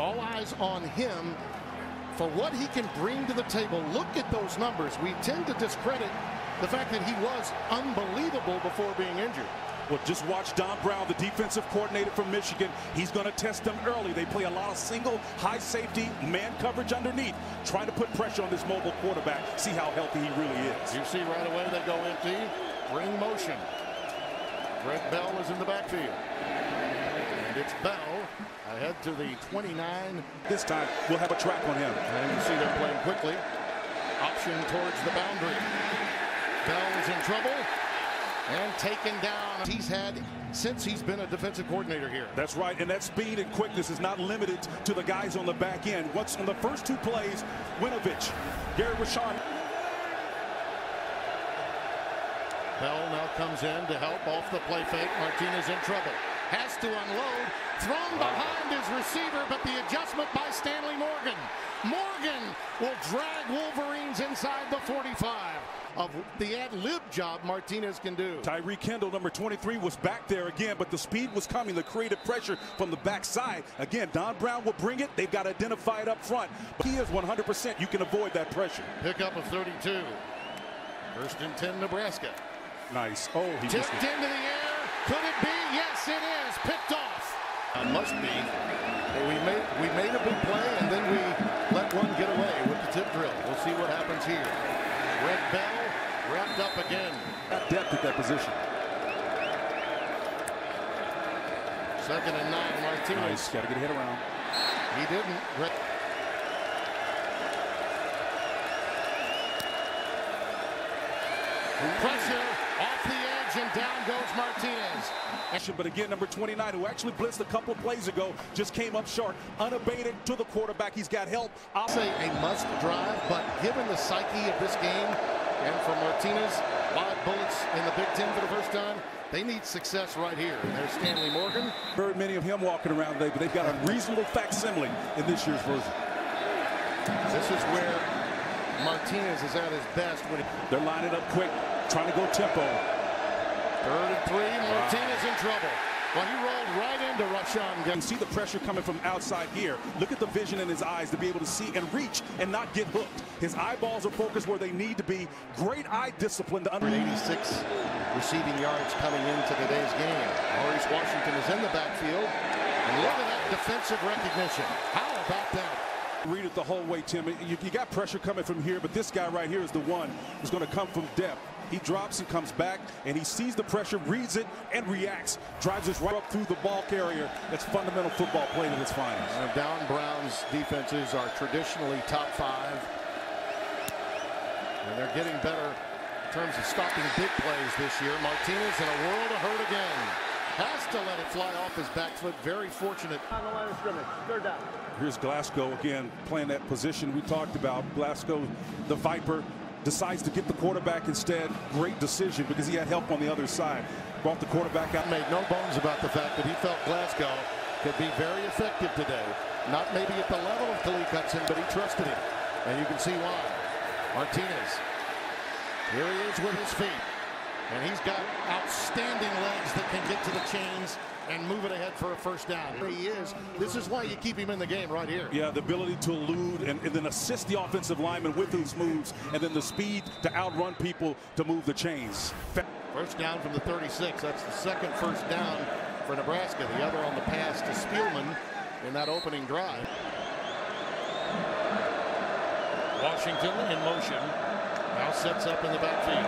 All eyes on him for what he can bring to the table. Look at those numbers. We tend to discredit the fact that he was unbelievable before being injured. Well, just watch Don Brown, the defensive coordinator from Michigan. He's going to test them early. They play a lot of single, high safety, man coverage underneath, trying to put pressure on this mobile quarterback, see how healthy he really is. You see right away they go empty, bring motion. Greg Bell is in the backfield. And it's Bell ahead to the 29. This time, we'll have a track on him. And you see they're playing quickly. Option towards the boundary. Bell is in trouble. And taken down. He's had since he's been a defensive coordinator here. That's right, and that speed and quickness is not limited to the guys on the back end. Once on the first two plays, Winovich, Gary Rashawn. Bell now comes in to help off the play fake. Martinez in trouble. Has to unload. Thrown behind his receiver, but the adjustment by Stanley Morgan. Morgan will drag Wolverines inside the 45. Of the ad-lib job Martinez can do. Tyreek Kendall, number 23, was back there again, but the speed was coming, the creative pressure from the backside. Again, Don Brown will bring it. They've got to identify it up front. But he is 100%. You can avoid that pressure. Pickup of 32. First and 10, Nebraska. Nice. Oh, he tipped into the air. Could it be? Yes, it is. Picked off. Must be. We made a big play, and then we let one get away with the tip drill. We'll see what happens here. Red Bell wrapped up again. Got depth at that position. Second and 9, Martinez. Nice. Got to get a hit around. He didn't. Pressure off the edge, and down goes Martinez. But again, number 29, who actually blitzed a couple of plays ago, just came up short, unabated to the quarterback. He's got help. I'll say a must drive, but given the psyche of this game, and for Martinez, 5 bullets in the Big Ten for the first time, they need success right here. And there's Stanley Morgan. Heard many of him walking around today, but they've got a reasonable facsimile in this year's version. This is where Martinez is at his best. When they're lining up quick, trying to go tempo. 3rd and 3, Martinez in trouble. Well, he rolled right into Rashawn. You can see the pressure coming from outside here. Look at the vision in his eyes to be able to see and reach and not get hooked. His eyeballs are focused where they need to be. Great eye discipline to 86 receiving yards coming into today's game. Maurice Washington is in the backfield. And look at that defensive recognition. How about that? Read it the whole way, Tim. You got pressure coming from here, but this guy right here is the one who's going to come from depth. He drops and comes back, and he sees the pressure, reads it, and reacts. Drives us right up through the ball carrier. That's fundamental football play at its finest. Don Brown's defenses are traditionally top 5. And they're getting better in terms of stopping big plays this year. Martinez in a world of hurt again. Has to let it fly off his back foot. Very fortunate. On the line of scrimmage. 3rd down. Here's Glasgow again playing that position we talked about. Glasgow, the Viper, decides to get the quarterback instead. Great decision because he had help on the other side. Brought the quarterback out. Made no bones about the fact that he felt Glasgow could be very effective today. Not maybe at the level of Khalid Hudson, but he trusted him. And you can see why. Martinez. Here he is with his feet. And he's got outstanding legs that can get to the chains and move it ahead for a first down. Here he is. This is why you keep him in the game right here. Yeah, the ability to elude and then assist the offensive lineman with those moves, and then the speed to outrun people to move the chains. First down from the 36. That's the second first down for Nebraska. The other on the pass to Spielman in that opening drive. Washington in motion. Now sets up in the backfield.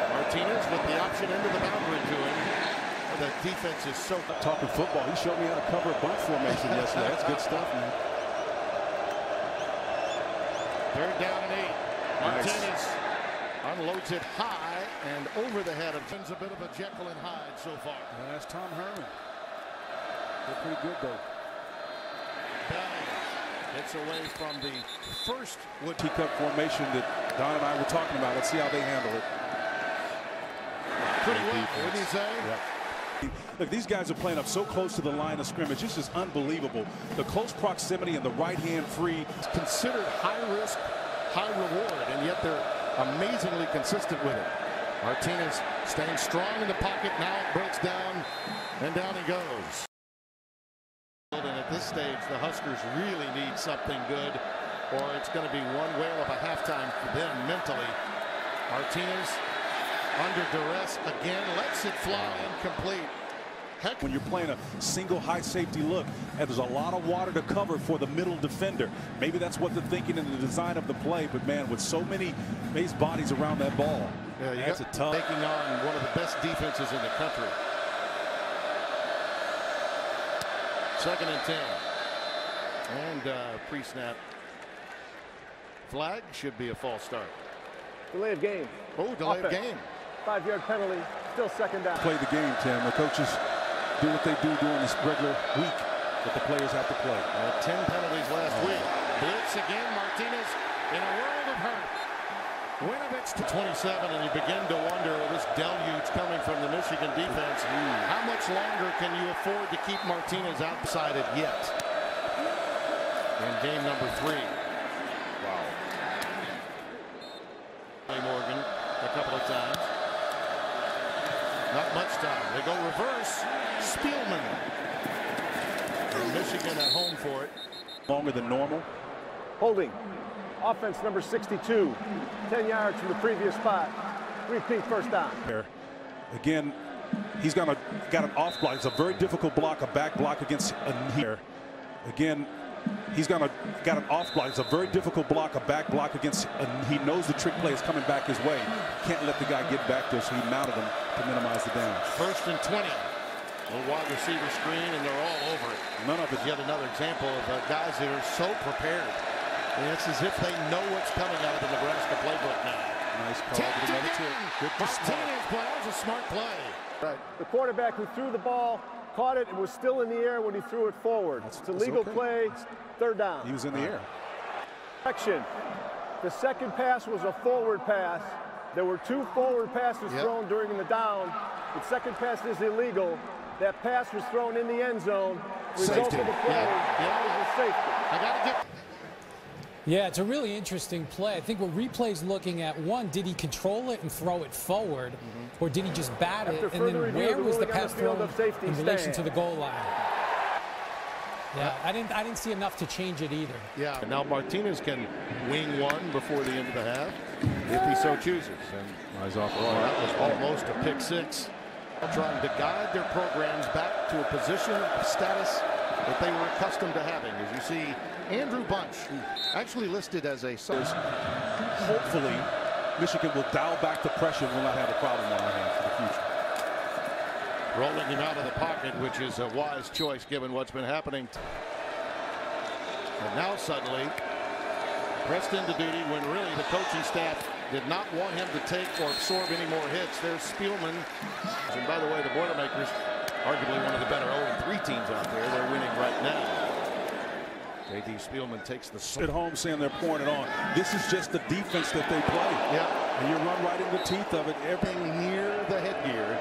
Martinez with the option into the boundary to him. The defense is so... Talking football, he showed me how to cover a bunt formation yesterday. That's good stuff, man. 3rd down and 8. Martinez Nice. unloads it high and over the head of... A bit of a Jekyll and Hyde so far. Yeah, that's Tom Herman. They're pretty good, though. Bell gets away from the first wood Teacup formation that Don and I were talking about. Let's see how they handle it. pretty well, wouldn't you say? Yeah. Look, these guys are playing up so close to the line of scrimmage. This is unbelievable. The close proximity and the right hand free. It's considered high risk, high reward, and yet they're amazingly consistent with it. Martinez staying strong in the pocket. Now it breaks down, and down he goes. And at this stage, the Huskers really need something good, or it's going to be one whale of a halftime for them mentally. Martinez under duress again, lets it fly incomplete. Heck, when you're playing a single high safety look, and there's a lot of water to cover for the middle defender. Maybe that's what they're thinking in the design of the play, but man, with so many base bodies around that ball, yeah, that's a tough. Taking on one of the best defenses in the country. 2nd and 10. And pre-snap flag should be a false start. Delay of game. Oh, delay of game. 5-yard penalty. Still 2nd down. Play the game, Tim. The coaches do what they do during this regular week that the players have to play. 10 penalties last week. Blitz again. Martinez in a world of hurt. Winovich to 27, and you begin to wonder, this deluge coming from the Michigan defense, how much longer can you afford to keep Martinez outside it yet? In game number 3. Wow. Morgan a couple of times. Not much time. They go reverse. Spielman. And Michigan at home for it. Longer than normal. Holding. Offense number 62. 10 yards from the previous spot. Repeat, first down. Again, he's got an off block. It's a very difficult block, a back block against here. Again, he's got an off block. It's a very difficult block, a back block against. He knows the trick play is coming back his way. Can't let the guy get back there, so he mounted him to minimize the damage. 1st and 20. A wide receiver screen, and they're all over it. None of it. Yet another example of guys that are so prepared. And it's as if they know what's coming out of the Nebraska playbook now. Nice call. Good Martinez plays a smart play. Right. The quarterback who threw the ball caught it and was still in the air when he threw it forward. It's a legal play. 3rd down. He was in the air. Action. The second pass was a forward pass. There were 2 forward passes thrown during the down. The second pass is illegal. That pass was thrown in the end zone. Result of the play was a safety. I got to get. Yeah, it's a really interesting play. I think what replay's looking at, one, did he control it and throw it forward, or did he just bat it? And then where was the pass thrown in relation to the goal line? Yeah, I didn't see enough to change it either. Yeah, now Martinez can wing one before the end of the half if he so chooses. And Eyes off. that was almost a pick 6. Trying to guide their programs back to a position of status that they were accustomed to having. As you see, Andrew Bunch, actually listed as a hopefully Michigan will dial back the pressure and will not have a problem on our hands for the future. Rolling him out of the pocket, which is a wise choice given what's been happening. And now suddenly pressed into duty when really the coaching staff did not want him to take or absorb any more hits. There's Spielman. And by the way, the Boilermakers, arguably one of the better 0-3 teams out there. They're winning right now. J.D. Spielman takes the at home saying they're pouring it on. This is just the defense that they play. Yeah. And you run right in the teeth of it. Everything near the headgear.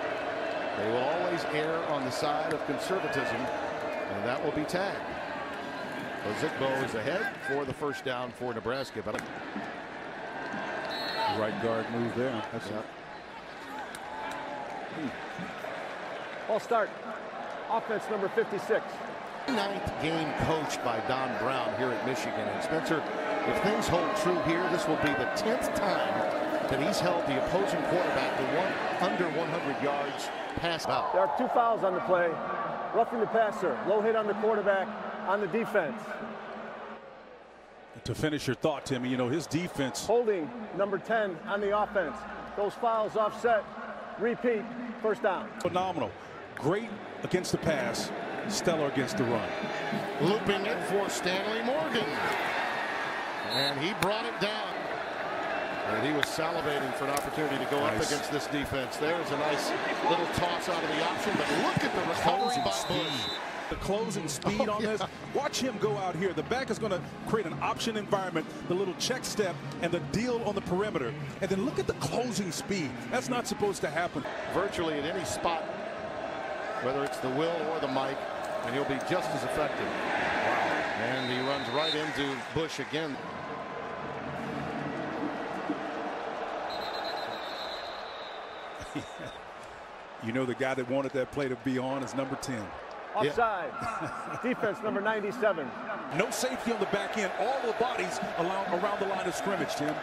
They will always err on the side of conservatism, and that will be tagged. Ozigbo is ahead for the first down for Nebraska. But right guard move there. That's Ball start. Offense number 56. 9th game coached by Don Brown here at Michigan. And Spencer, if things hold true here, this will be the 10th time that he's held the opposing quarterback to under 100 yards pass out. There are 2 fouls on the play. Roughing the passer. Low hit on the quarterback on the defense. To finish your thought, Timmy, you know, his defense. Holding number 10 on the offense. Those fouls offset. Repeat. First down. Phenomenal. Great against the pass. Stellar against the run. Looping it for Stanley Morgan. And he brought it down. And he was salivating for an opportunity to go up against this defense. There's a nice little toss out of the option, but look at the recovery by Bush. The closing speed on this. Watch him go out here. The back is going to create an option environment, the little check step, and the deal on the perimeter. And then look at the closing speed. That's not supposed to happen. Virtually at any spot, whether it's the Will or the Mike, and he'll be just as effective. Wow. And he runs right into Bush again. You know, the guy that wanted that play to be on is number 10. Offside. Defense number 97. No safety on the back end. All the bodies around the line of scrimmage, Tim.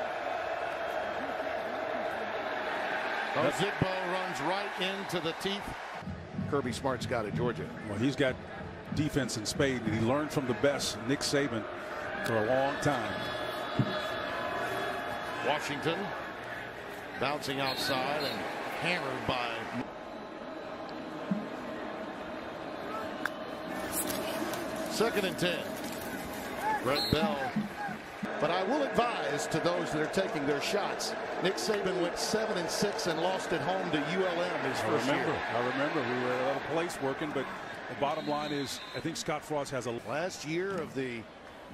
Zigbo runs right into the teeth. Kirby Smart's got it, Georgia. Well, he's got defense in spade, and he learned from the best, Nick Saban, for a long time. Washington bouncing outside and hammered by. Second and 10. Brett Bell. But I will advise to those that are taking their shots, Nick Saban went 7-6 and lost at home to ULM his first year. I remember we were at a little place working, but the bottom line is I think Scott Frost has a last year of the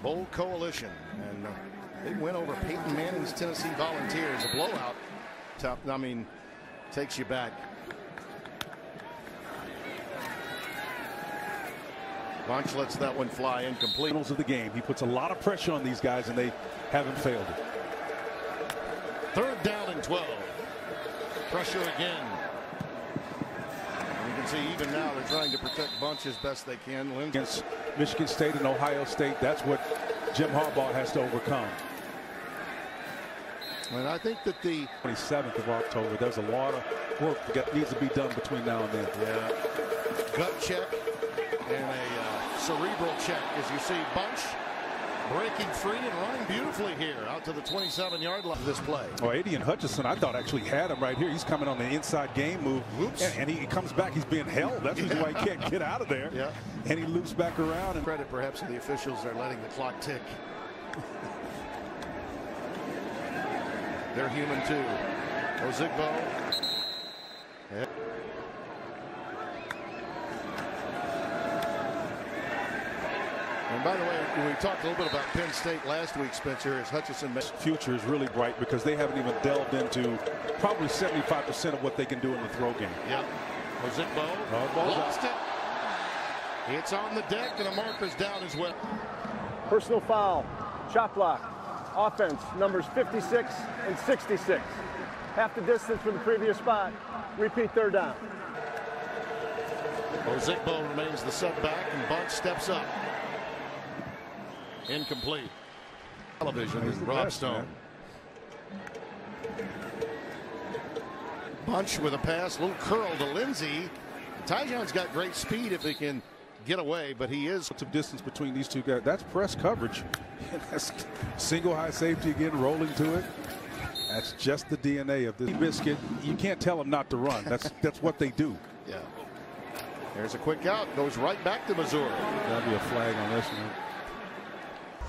Bowl Coalition, and they went over Peyton Manning's Tennessee Volunteers, a blowout. I mean, takes you back. Bunch lets that one fly incomplete. Of the game. He puts a lot of pressure on these guys, and they haven't failed it. Third down and 12. Pressure again. And you can see even now they're trying to protect Bunch as best they can. Against Michigan State and Ohio State, that's what Jim Harbaugh has to overcome. And I think that the 27th of October, there's a lot of work that needs to be done between now and then. Yeah. Gut check and a cerebral check as you see Bunch breaking free and running beautifully here out to the 27-yard line of this play. Well, Adian Hutchinson, I thought actually had him right here. He's coming on the inside game move. And he comes back. He's being held. That's why he can't get out of there. Yeah. And he loops back around. And credit perhaps to the officials. They're letting the clock tick. They're human too. Ozigbo. Yeah. And by the way, we talked a little bit about Penn State last week, Spencer, as Hutchinson. Future is really bright because they haven't even delved into probably 75% of what they can do in the throw game. Yep. Ozigbo lost it. It's on the deck, and a marker's down as well. Personal foul. Chop block. Offense numbers 56 and 66. Half the distance from the previous spot. Repeat third down. Ozigbo remains the setback, and Bunch steps up. Incomplete. Television is Rob Stone. Bunch with a pass, little curl to Lindsey. Tyjon's got great speed if he can get away, but he is some distance between these two guys. That's press coverage. That's single high safety again, rolling to it. That's just the DNA of this biscuit. You can't tell them not to run. That's what they do. Yeah. There's a quick out. Goes right back to Missouri. That'll be a flag on this one.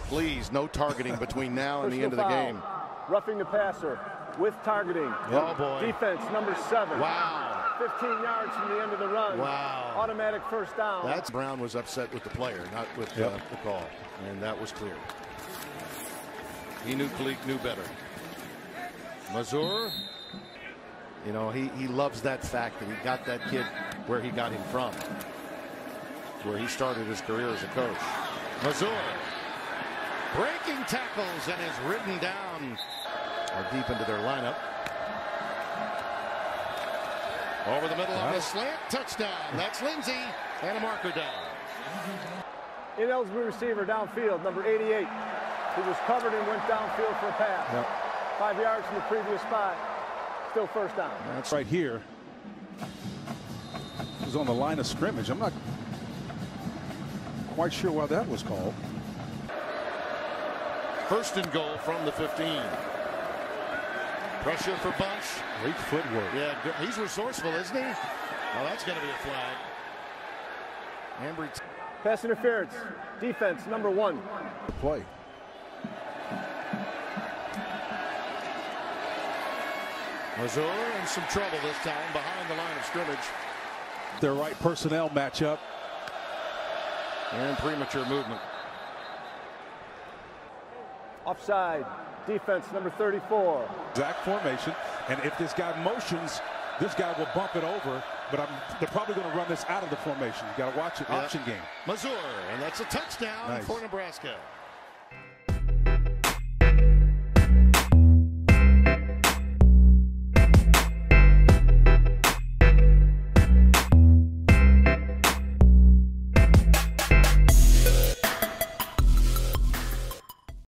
Please, no targeting between now and the end of the game. Roughing the passer with targeting. Oh, boy. Defense number 7. Wow. 15 yards from the end of the run. Wow. Automatic first down. That's Brown was upset with the player, not with the call. And that was clear. He knew Kalik knew better. Mazur, you know, he loves that fact that he got that kid where he got him from. Where he started his career as a coach. Mazur breaking tackles and is ridden down deep into their lineup. Over the middle of the slant, touchdown. That's Lindsey, and a marker down. Ineligible receiver downfield, number 88. He was covered and went downfield for a pass. 5 yards from the previous spot. Still first down. That's right here. He was on the line of scrimmage. I'm not quite sure why that was called. First and goal from the 15. Pressure for Bunch. Great footwork. Yeah, he's resourceful, isn't he? Oh, that's going to be a flag. Ambry. Pass interference. Defense number 1. Play. Missouri in some trouble this time behind the line of scrimmage. Their right personnel matchup. And premature movement. Offside. Defense number 34. Exact formation. And if this guy motions, this guy will bump it over. But they're probably going to run this out of the formation. You got to watch it. Option game. Missouri, and that's a touchdown for Nebraska.